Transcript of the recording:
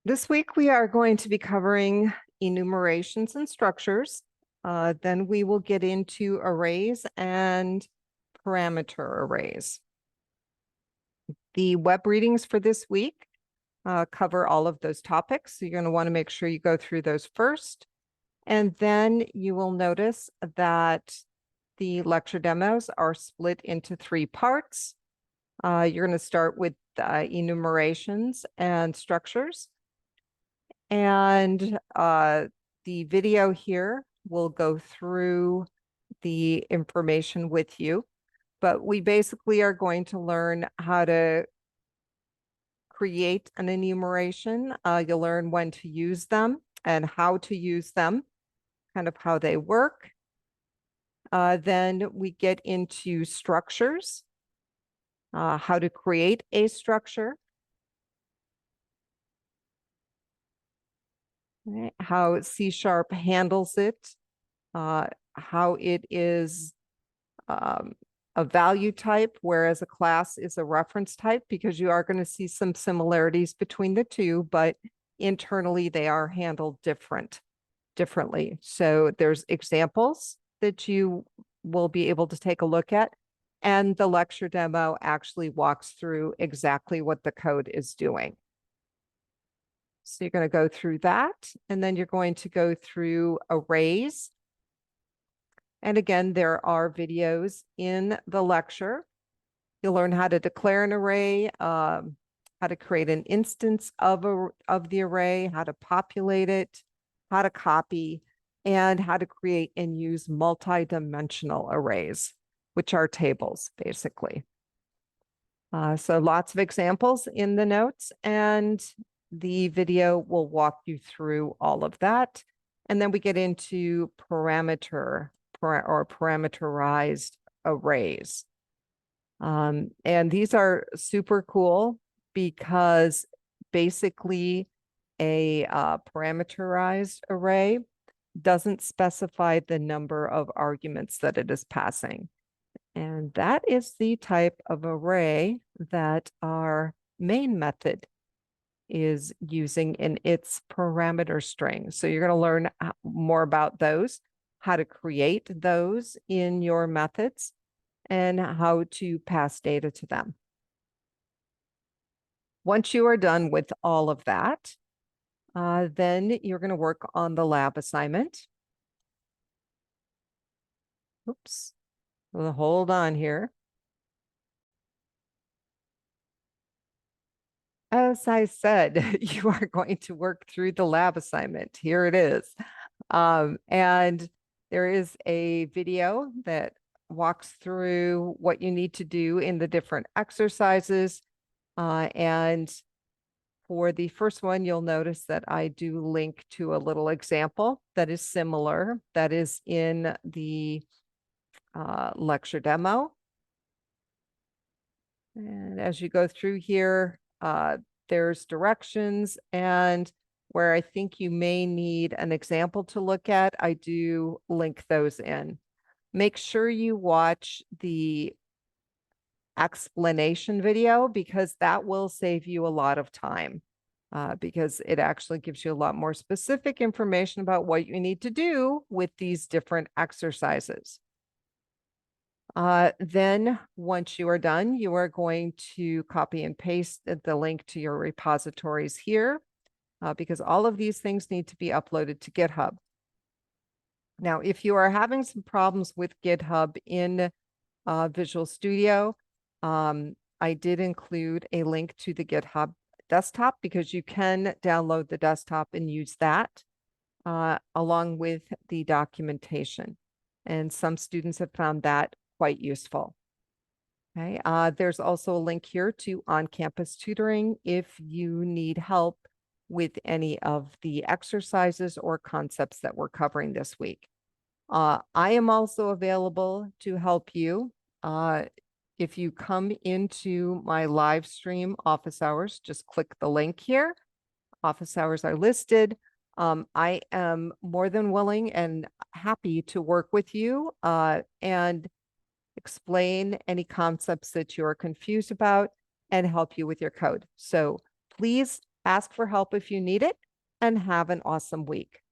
This week we are going to be covering enumerations and structures. Then we will get into arrays and parameter arrays. The web readings for this week cover all of those topics. So you're going to want to make sure you go through those first. And then you will notice that the lecture demos are split into 3 parts. You're going to start with enumerations and structures. And the video here will go through the information with you, but we basically are going to learn how to create an enumeration. You'll learn when to use them and how to use them, kind of how they work. Then we get into structures, how to create a structure, right? How C# handles it, how it is a value type, whereas a class is a reference type, because you are going to see some similarities between the two, but internally they are handled differently. So there's examples that you will be able to take a look at, and the lecture demo actually walks through exactly what the code is doing. So you're going to go through that, and then you're going to go through arrays. And again, there are videos in the lecture. You'll learn how to declare an array, how to create an instance of the array, how to populate it, how to copy, and how to create and use multi-dimensional arrays, which are tables, basically. So lots of examples in the notes, and the video will walk you through all of that. And then we get into parameterized arrays. And these are super cool because basically a parameterized array doesn't specify the number of arguments that it is passing. And that is the type of array that our main method is using in its parameter string. So you're going to learn more about those, how to create those in your methods, and how to pass data to them. Once you are done with all of that, then you're going to work on the lab assignment. Oops, well, hold on here. As I said, you are going to work through the lab assignment. Here it is. And there is a video that walks through what you need to do in the different exercises. And for the first one, you'll notice that I do link to a little example that is similar, that is in the lecture demo. And as you go through here, there's directions, and where I think you may need an example to look at, I do link those in. Make sure you watch the explanation video, because that will save you a lot of time, because it actually gives you a lot more specific information about what you need to do with these different exercises. Then once you are done, you are going to copy and paste the link to your repositories here, because all of these things need to be uploaded to GitHub. Now, if you are having some problems with GitHub in Visual Studio, I did include a link to the GitHub desktop, because you can download the desktop and use that along with the documentation. And some students have found that quite useful. Okay, there's also a link here to on-campus tutoring if you need help with any of the exercises or concepts that we're covering this week. I am also available to help you. If you come into my live stream office hours, just click the link here. Office hours are listed. I am more than willing and happy to work with you and explain any concepts that you're confused about and help you with your code. So please Ask for help if you need it, and have an awesome week.